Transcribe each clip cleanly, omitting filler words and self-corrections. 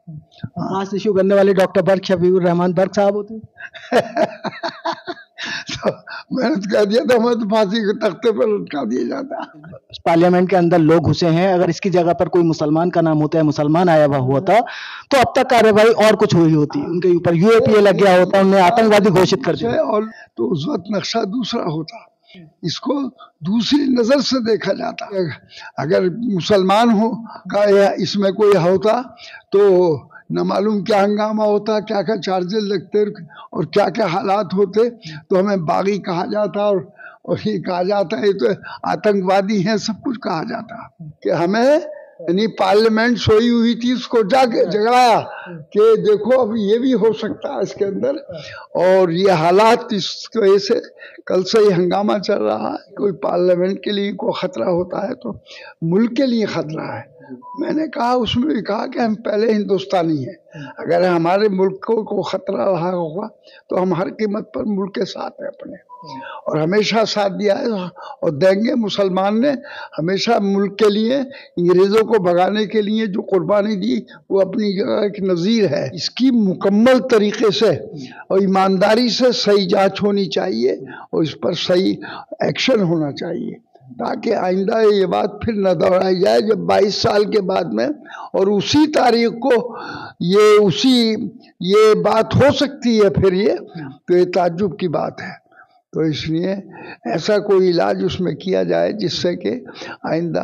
फांसी इशू करने वाले डॉक्टर बर्क शफीकुर रहमान बर्क साहब होते तो मैंने तो कह दिया था, मैं तो फांसी के तख्ते पर लटका दिया जाता। पार्लियामेंट के अंदर लोग घुसे हैं, अगर इसकी जगह पर कोई मुसलमान का नाम होता है, मुसलमान आया हुआ होता तो अब तक कार्रवाई और कुछ हुई होती, उनके ऊपर यूएपीए लग गया होता, उन्हें आतंकवादी घोषित कर दिया और तो उस वक्त नक्शा दूसरा होता, इसको दूसरी नजर से देखा जाता। अगर मुसलमान हो का या इसमें कोई होता तो न मालूम क्या हंगामा होता, क्या क्या चार्जेस लगते और क्या क्या हालात होते, तो हमें बागी कहा जाता और ये कहा जाता है तो आतंकवादी हैं, सब कुछ कहा जाता। कि हमें यानी पार्लियामेंट सोई हुई थी, उसको जगाया कि देखो अब ये भी हो सकता है इसके अंदर, और ये हालात इस वजह से कल से ही हंगामा चल रहा है। कोई पार्लियामेंट के लिए कोई खतरा होता है तो मुल्क के लिए खतरा है। मैंने कहा, उसमें भी कहा कि हम पहले हिंदुस्तानी हैं, अगर हमारे मुल्क को खतरा रहा होगा तो हम हर कीमत पर मुल्क के साथ हैं अपने, और हमेशा साथ दिया है और देंगे। मुसलमान ने हमेशा मुल्क के लिए, अंग्रेज़ों को भगाने के लिए जो कुर्बानी दी वो अपनी जगह एक नज़ीर है। इसकी मुकम्मल तरीके से और ईमानदारी से सही जांच होनी चाहिए और इस पर सही एक्शन होना चाहिए, ताकि आइंदा ये बात फिर न दोहराई जाए जब 22 साल के बाद में और उसी तारीख को ये बात हो सकती है फिर ये, तो ये ताज्जुब की बात है। तो इसलिए ऐसा कोई इलाज उसमें किया जाए जिससे कि आइंदा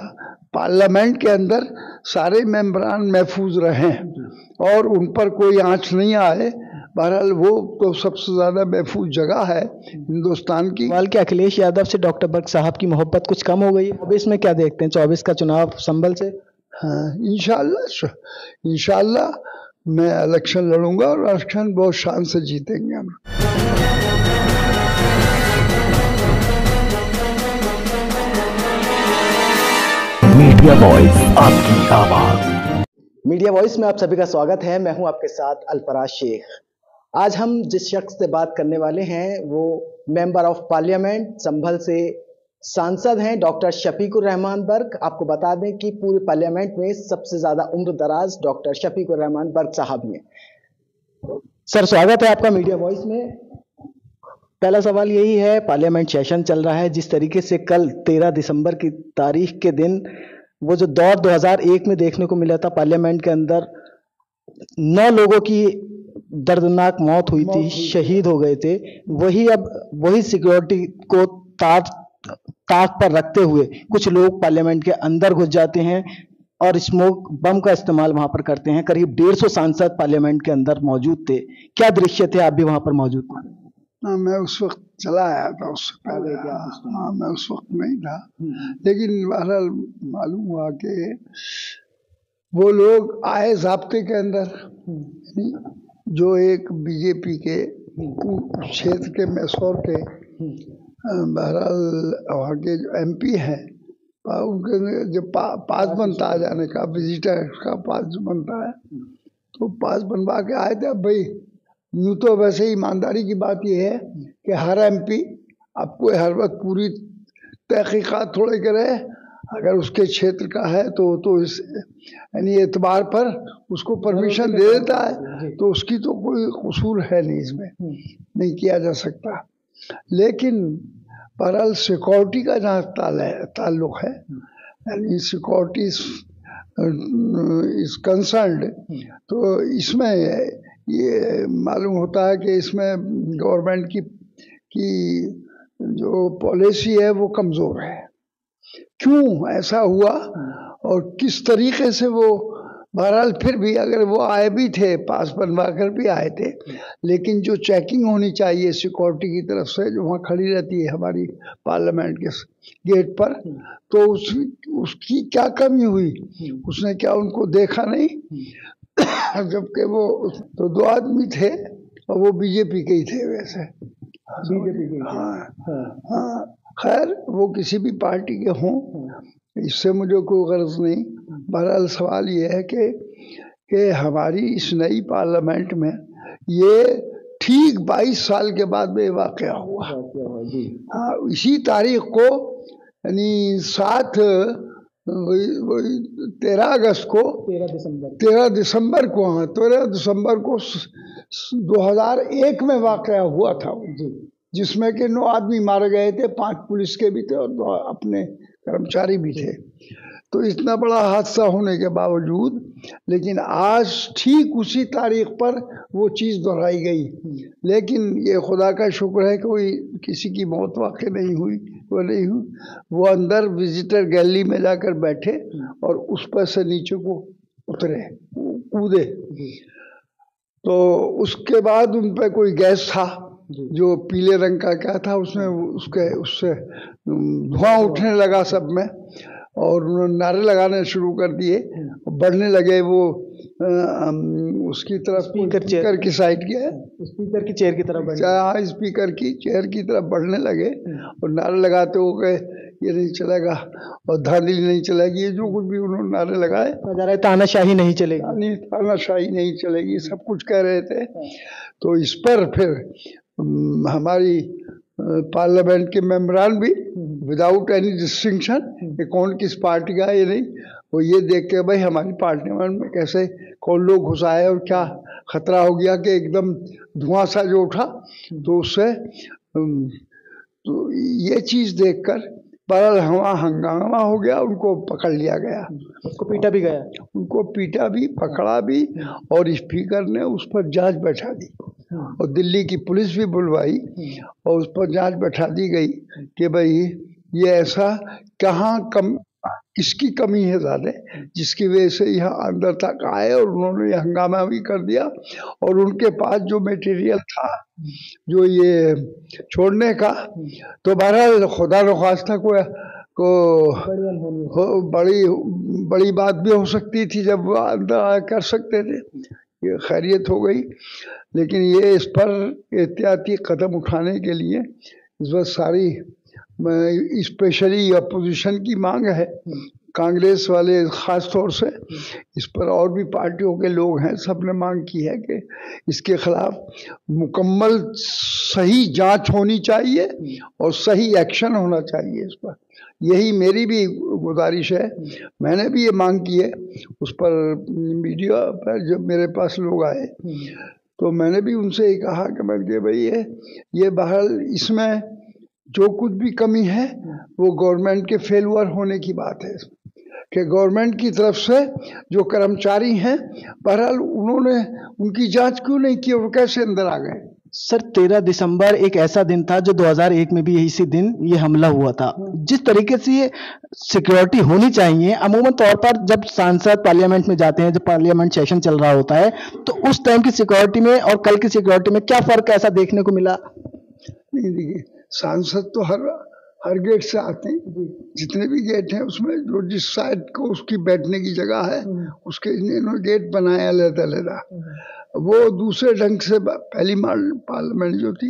पार्लियामेंट के अंदर सारे मेंबरान महफूज रहें और उन पर कोई आँच नहीं आए। बहरहाल वो तो सबसे ज़्यादा महफूज जगह है हिंदुस्तान की। सवाल कि अखिलेश यादव से डॉक्टर बर्क साहब की मोहब्बत कुछ कम हो गई है, अब इसमें क्या देखते हैं 24 का चुनाव संभल से? हाँ, इंशाल्लाह मैं इलेक्शन लड़ूंगा और इलेक्शन बहुत शान से जीतेंगे हम। मीडिया वॉइस, आपकी आवाज। मीडिया वॉइस में आप सभी का स्वागत है। मैं हूं आपके साथ अल्फराज शेख। आज हम जिस शख्स से बात करने वाले हैं वो मेंबर ऑफ पार्लियामेंट संभल से सांसद हैं, डॉक्टर शफीकुर रहमान बर्क। आपको बता दें कि पूरे पार्लियामेंट में सबसे ज्यादा उम्र दराज डॉक्टर शफीकुर रहमान बर्क साहब ही हैं। सर, स्वागत है आपका मीडिया वॉइस में। पहला सवाल यही है, पार्लियामेंट सेशन चल रहा है, जिस तरीके से कल 13 दिसंबर की तारीख के दिन वो जो दौर 2001 में देखने को मिला था पार्लियामेंट के अंदर, 9 लोगों की दर्दनाक मौत हुई थी, शहीद हो गए थे, वही सिक्योरिटी को ताक पर रखते हुए कुछ लोग पार्लियामेंट के अंदर घुस जाते हैं और स्मोक बम का इस्तेमाल वहां पर करते हैं। करीब 150 सांसद पार्लियामेंट के अंदर मौजूद थे। क्या दृश्य थे? आप भी वहां पर मौजूद थे? मैं उस वक्त चला आया था, उससे पहले हाँ मैं उस वक्त नहीं था, लेकिन बहरहाल मालूम हुआ कि वो लोग आए ज़ाब्ते के अंदर, जो एक बीजेपी के क्षेत्र के मैसूर के बहरहाल वहाँ के जो एमपी हैं, उनके जब पास बनता है जाने का, विजिटर का पास बनता है, तो पास बनवा के आए थे। अब भाई यूँ तो वैसे ईमानदारी की बात यह है कि हर एमपी आपको हर वक्त पूरी तहकीकात थोड़े करे, अगर उसके क्षेत्र का है तो इस यानी एतबार पर उसको परमिशन दे देता है, तो उसकी तो कोई कसूर है नहीं, इसमें नहीं किया जा सकता। लेकिन बहरहाल सिक्योरिटी का जहाँ ताल्लुक है, यानी सिक्योरिटी इज कंसर्न्ड, तो इसमें ये मालूम होता है कि इसमें गवर्नमेंट की जो पॉलिसी है वो कमज़ोर है। क्यों ऐसा हुआ और किस तरीके से वो, बहरहाल फिर भी अगर वो आए भी थे, पास बनवा कर भी आए थे, लेकिन जो चेकिंग होनी चाहिए सिक्योरिटी की तरफ से, जो वहाँ खड़ी रहती है हमारी पार्लियामेंट के गेट पर, तो उसकी क्या कमी हुई? उसने क्या उनको देखा नहीं? जबकि वो तो 2 आदमी थे और वो बीजेपी के ही थे वैसे, बीजेपी के। हाँ, खैर वो किसी भी पार्टी के हों, इससे मुझे कोई गर्ज नहीं। बहरहाल सवाल ये है कि हमारी इस नई पार्लियामेंट में ये ठीक 22 साल के बाद में वाक़या हुआ। हाँ, इसी तारीख को यानी 7 वही वही 13 अगस्त को, 13 दिसंबर को, हाँ 13 दिसंबर को 2001 में वाकया हुआ था वो, जिसमें कि 9 आदमी मारे गए थे, 5 पुलिस के भी थे और 2 अपने कर्मचारी भी थे। तो इतना बड़ा हादसा होने के बावजूद लेकिन आज ठीक उसी तारीख पर वो चीज़ दोहराई गई। लेकिन ये खुदा का शुक्र है कोई किसी की मौत वाक़ई नहीं हुई, वो नहीं हुई। वो अंदर विजिटर गैलरी में जाकर बैठे और उस पर से नीचे को उतरे, कूदे। तो उसके बाद उन पर कोई गैस था जो पीले रंग का क्या था, उसमें उससे धुआं उठने लगा सब में, और उन्होंने नारे लगाने शुरू कर दिए, बढ़ने लगे वो उसकी तरफ, स्पीकर की साइड के, स्पीकर की चेयर की तरफ, स्पीकर की चेयर की तरफ बढ़ने लगे और नारे लगाते हो गए ये नहीं चलेगा और धांधली नहीं चलेगी, ये जो कुछ भी उन्होंने नारे लगाए, तानाशाही नहीं चलेगी, तानाशाही नहीं चलेगी, सब कुछ कह रहे थे। तो इस पर फिर हमारी पार्लियामेंट के मेंबरान भी विदाउट एनी डिस्टिंक्शन कि कौन किस पार्टी का ये नहीं, वो ये देख के भाई हमारी पार्लियामेंट में कैसे कौन लोग घुस आए और क्या खतरा हो गया कि एकदम धुआं सा जो उठा, तो उससे तो ये चीज़ देखकर बहरहाल हवा हंगामा हो गया, उनको पकड़ लिया गया, उसको पीटा भी गया, उनको पीटा भी, पकड़ा भी, और स्पीकर ने उस पर जांच बैठा दी और दिल्ली की पुलिस भी बुलवाई और उस पर जांच बैठा दी गई कि भाई ये ऐसा कहाँ किसकी कमी है ज़्यादा जिसकी वजह से यहाँ अंदर तक आए और उन्होंने ये हंगामा भी कर दिया। और उनके पास जो मटेरियल था जो ये छोड़ने का, तो बहरहाल खुदा न ख्वास्ता को बड़ी बात भी हो सकती थी जब वो अंदर कर सकते थे, ये खैरियत हो गई। लेकिन ये इस पर एहतियाती कदम उठाने के लिए इस वक्त सारी स्पेशली अपोजिशन की मांग है, कांग्रेस वाले ख़ास तौर से, इस पर और भी पार्टियों के लोग हैं, सब ने मांग की है कि इसके खिलाफ मुकम्मल सही जांच होनी चाहिए और सही एक्शन होना चाहिए इस पर। यही मेरी भी गुजारिश है, मैंने भी ये मांग की है। उस पर मीडिया पर जब मेरे पास लोग आए तो मैंने भी उनसे ही कहा कि मैं भाई ये बहरहाल इसमें जो कुछ भी कमी है वो गवर्नमेंट के फेलुअर होने की बात है कि गवर्नमेंट की तरफ से जो कर्मचारी हैं बहरहाल उन्होंने उनकी जांच क्यों नहीं की और कैसे अंदर आ गए। सर 13 दिसंबर एक ऐसा दिन था जो 2001 में भी इसी दिन ये हमला हुआ था। जिस तरीके से ये सिक्योरिटी होनी चाहिए अमूमन तौर पर जब सांसद पार्लियामेंट में जाते हैं, जब पार्लियामेंट सेशन चल रहा होता है, तो उस टाइम की सिक्योरिटी में और कल की सिक्योरिटी में क्या फर्क ऐसा देखने को मिला? नहीं देखिए, सांसद तो हर गेट से आते हैं, जितने भी गेट हैं उसमें जो जिस साइड को उसकी बैठने की जगह है उसके इन्होंने गेट बनाए अलग-अलग। वो दूसरे ढंग से पहली पार्लियामेंट जो थी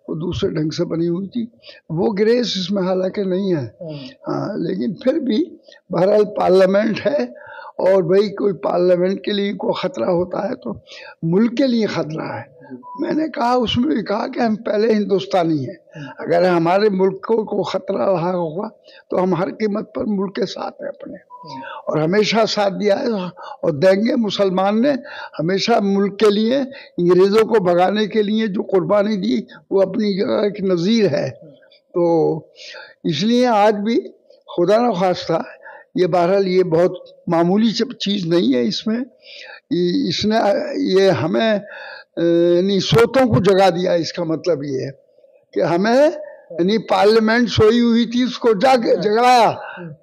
वो दूसरे ढंग से बनी हुई थी, वो ग्रेस इसमें हालांकि नहीं है। हाँ, लेकिन फिर भी बहरहाल पार्लियामेंट है और भाई कोई पार्लियामेंट के लिए कोई ख़तरा होता है तो मुल्क के लिए ख़तरा है। मैंने कहा उसमें भी कहा कि हम पहले हिंदुस्तानी हैं, अगर हमारे मुल्क को ख़तरा रहा होगा तो हम हर कीमत पर मुल्क के साथ हैं अपने, और हमेशा साथ दिया है और देंगे। मुसलमान ने हमेशा मुल्क के लिए अंग्रेज़ों को भगाने के लिए जो कुर्बानी दी वो अपनी जगह एक नज़ीर है। तो इसलिए आज भी खुदा न खास्ता ये बहरहाल ये बहुत मामूली चीज़ नहीं है, इसने ये हमें यानी सोतों को जगा दिया। इसका मतलब ये है कि हमें यानी पार्लियामेंट सोई हुई थी उसको जगाया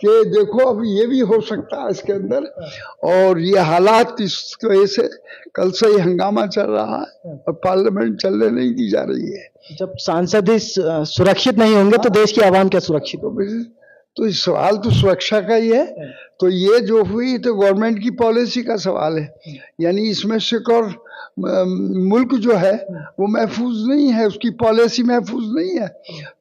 कि देखो अब ये भी हो सकता है इसके अंदर, और ये हालात इस वजह से कल से ही हंगामा चल रहा है और पार्लियामेंट चलने नहीं दी जा रही है। जब सांसद ही सुरक्षित नहीं होंगे तो देश की आवाम क्या सुरक्षित होगी? तो इस सवाल तो सुरक्षा का ही है। तो ये जो हुई तो गवर्नमेंट की पॉलिसी का सवाल है, यानी इसमें सिक्योर मुल्क जो है वो महफूज नहीं है, उसकी पॉलिसी महफूज नहीं है।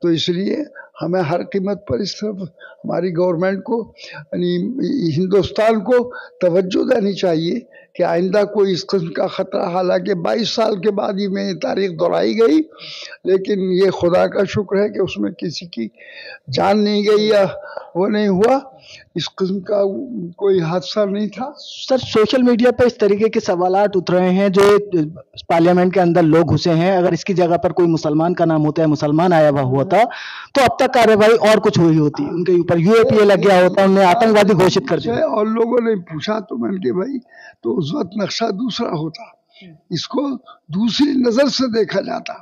तो इसलिए हमें हर कीमत पर इस तरफ हमारी गवर्नमेंट को यानी हिंदुस्तान को तवज्जो देनी चाहिए कि आइंदा कोई इस किस्म का खतरा, हालांकि 22 साल के बाद ही में ये तारीख दोहराई गई, लेकिन ये खुदा का शुक्र है कि उसमें किसी की जान नहीं गई या वो नहीं हुआ, इस किस्म का कोई हादसा नहीं था। सर, सोशल मीडिया पर इस तरीके के सवालात उठ रहे हैं, जो पार्लियामेंट के अंदर लोग घुसे हैं, अगर इसकी जगह पर कोई मुसलमान का नाम होता है, मुसलमान आया हुआ होता, तो अब तक कार्रवाई और कुछ हुई होती, उनके ऊपर यूएपीए लग गया होता, उन्हें आतंकवादी घोषित कर दिया। और लोगों ने पूछा तो मैंने कि भाई, तो उस वक्त नक्शा दूसरा होता, इसको दूसरी नजर से देखा जाता,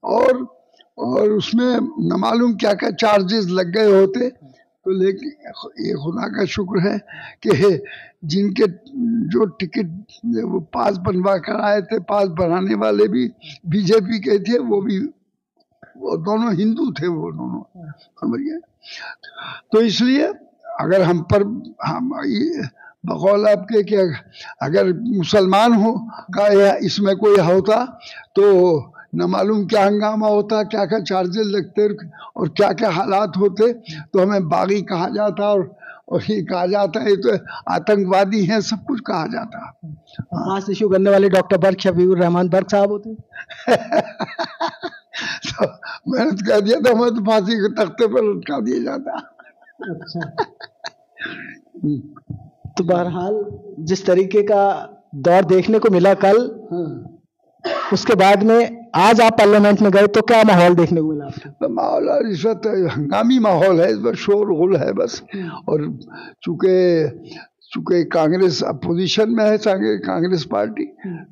और उसमें न मालूम क्या क्या चार्जेस लग गए होते। तो लेकिन ये खुदा का शुक्र है कि जिनके जो टिकट वो पास बनवा कर आए थे, पास बनाने वाले भी बीजेपी के थे, वो दोनों हिंदू थे, वो दोनों, समझ गए। तो इसलिए अगर हम पर बकौल आपके कि अगर मुसलमान हो का इसमें कोई होता तो न मालूम क्या हंगामा होता, क्या क्या चार्जेस लगते और क्या क्या हालात होते, तो हमें बागी कहा जाता और ये कहा जाता है तो आतंकवादी हैं, सब कुछ कहा जाता। पास इशू करने वाले डॉक्टर बर्क शफीउर रहमान बर्क साहब होते। तो मैंने तो कह दिया था, मैं तो फांसी के तख्ते पर लटका दिया जाता। अच्छा। तो बहरहाल जिस तरीके का दौर देखने को मिला कल, उसके बाद में आज आप पार्लियामेंट में गए तो क्या माहौल देखने को मिला आपको? तो माहौल इस वक्त हंगामी माहौल है, इस वक्त शोर गुल है बस। और चूंकि कांग्रेस अपोजिशन में है, कांग्रेस पार्टी,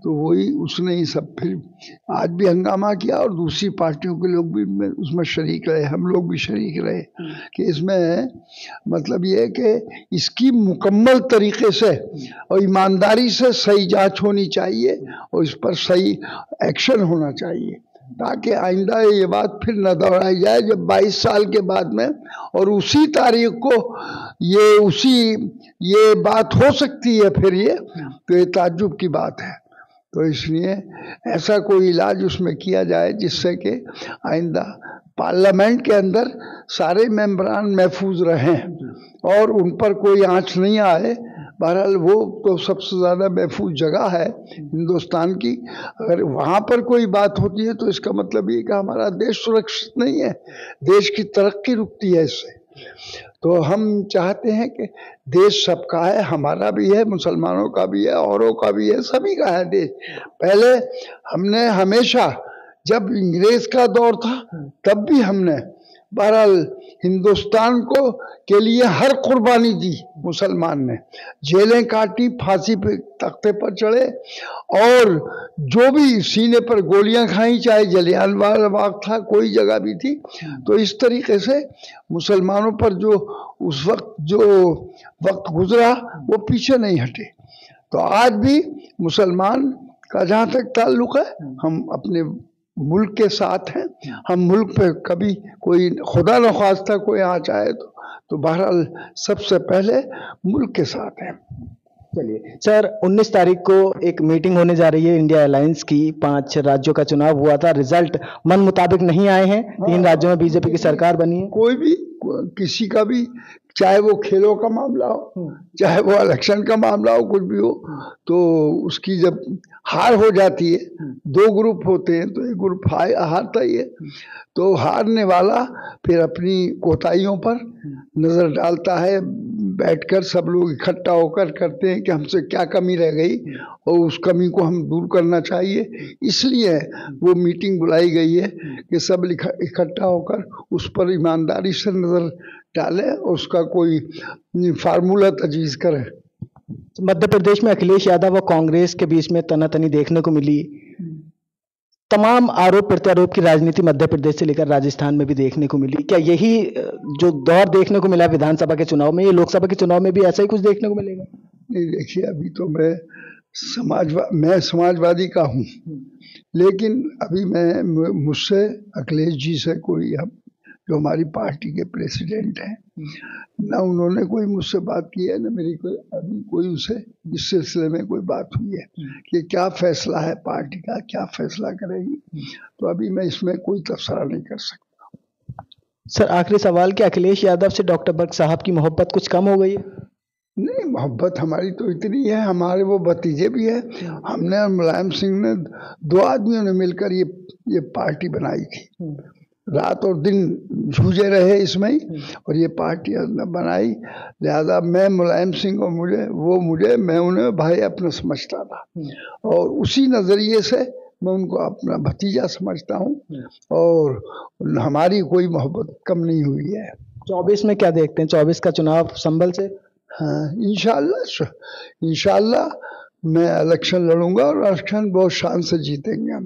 तो वही उसने ही सब फिर आज भी हंगामा किया, और दूसरी पार्टियों के लोग भी उसमें शरीक रहे, हम लोग भी शरीक रहे, कि इसमें मतलब ये है कि इसकी मुकम्मल तरीके से और ईमानदारी से सही जांच होनी चाहिए, और इस पर सही एक्शन होना चाहिए, ताकि आइंदा ये बात फिर न दोहराई जाए जब 22 साल के बाद में, और उसी तारीख को ये बात हो सकती है फिर ये, तो ये ताज्जुब की बात है। तो इसलिए ऐसा कोई इलाज उसमें किया जाए जिससे कि आइंदा पार्लियामेंट के अंदर सारे मेंबरान महफूज रहें और उन पर कोई आंच नहीं आए। बहरहाल वो तो सबसे ज़्यादा महफूज जगह है हिंदुस्तान की, अगर वहाँ पर कोई बात होती है तो इसका मतलब ये कि हमारा देश सुरक्षित नहीं है, देश की तरक्की रुकती है इससे। तो हम चाहते हैं कि देश सबका है, हमारा भी है, मुसलमानों का भी है, औरों का भी है, सभी का है देश। पहले हमने हमेशा, जब अंग्रेज का दौर था तब भी हमने बहरहाल हिंदुस्तान को के लिए हर कुर्बानी दी, मुसलमान ने जेलें काटी, फांसी पे तख्ते पर चढ़े, और जो भी सीने पर गोलियां खाई, चाहे जलियांवाला बाग था, कोई जगह भी थी। तो इस तरीके से मुसलमानों पर जो उस वक्त जो वक्त गुजरा वो पीछे नहीं हटे। तो आज भी मुसलमान का जहाँ तक ताल्लुक है, हम अपने मुल्क के साथ हैं, हम मुल्क पे कभी कोई खुदा न ख्वास्ता कोई आँच आए तो बहरहाल सबसे पहले मुल्क के साथ हैं। चलिए सर, 19 तारीख को एक मीटिंग होने जा रही है इंडिया अलायंस की। 5 राज्यों का चुनाव हुआ था, रिजल्ट मन मुताबिक नहीं आए हैं। 3 राज्यों में बीजेपी की सरकार बनी है। कोई भी किसी का भी, चाहे वो खेलों का मामला हो, चाहे वो इलेक्शन का मामला हो, कुछ भी हो, तो उसकी जब हार हो जाती है, 2 ग्रुप होते हैं, तो एक ग्रुप हारता ही है, तो हारने वाला फिर अपनी कोताहियों पर नज़र डालता है, बैठकर सब लोग इकट्ठा होकर करते हैं कि हमसे क्या कमी रह गई और उस कमी को हम दूर करना चाहिए। इसलिए वो मीटिंग बुलाई गई है कि सब इकट्ठा होकर उस पर ईमानदारी से नज़र डालें और उसका कोई फार्मूला तजवीज़ करें। मध्य प्रदेश में अखिलेश यादव और कांग्रेस के बीच में तनातनी देखने को मिली। तमाम आरोप प्रत्यारोप की राजनीति मध्य प्रदेश से लेकर राजस्थान में भी देखने को मिली। क्या यही जो दौर देखने को मिला विधानसभा के चुनाव में, ये लोकसभा के चुनाव में भी ऐसा ही कुछ देखने को मिलेगा? नहीं, देखिए, अभी तो मैं समाजवादी का हूँ, लेकिन अभी मुझसे अखिलेश जी से कोई, जो हमारी पार्टी के प्रेसिडेंट हैं, ना उन्होंने कोई मुझसे बात की है, ना मेरी अभी कोई उनसे इस सिलसिले में कोई बात हुई है कि क्या फैसला है पार्टी का, क्या फैसला करेगी। तो अभी मैं इसमें कोई तबसरा नहीं कर सकता। सर, आखिरी सवाल, कि अखिलेश यादव से डॉक्टर बर्क साहब की मोहब्बत कुछ कम हो गई है? नहीं, मोहब्बत हमारी तो इतनी है, हमारे वो भतीजे भी है। हमने और मुलायम सिंह ने, दो आदमियों ने मिलकर ये पार्टी बनाई थी। रात और दिन जूझे रहे इसमें ही, और ये पार्टी हमने बनाई। लिहाजा मैं मुलायम सिंह और मैं उन्हें भाई अपना समझता था, और उसी नज़रिए से मैं उनको अपना भतीजा समझता हूँ, और हमारी कोई मोहब्बत कम नहीं हुई है। 24 में क्या देखते हैं, 24 का चुनाव संभल से? हाँ, इंशाल्लाह मैं इलेक्शन लड़ूंगा, और इलेक्शन बहुत शान से जीतेंगे हम।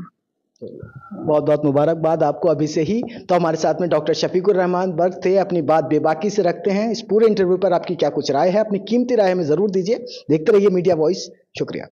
बहुत बहुत मुबारकबाद आपको अभी से ही। तो हमारे साथ में डॉक्टर शफीकुर रहमान बर्ग थे। अपनी बात बेबाकी से रखते हैं। इस पूरे इंटरव्यू पर आपकी क्या कुछ राय है, अपनी कीमती राय हमें जरूर दीजिए। देखते रहिए मीडिया वॉइस। शुक्रिया।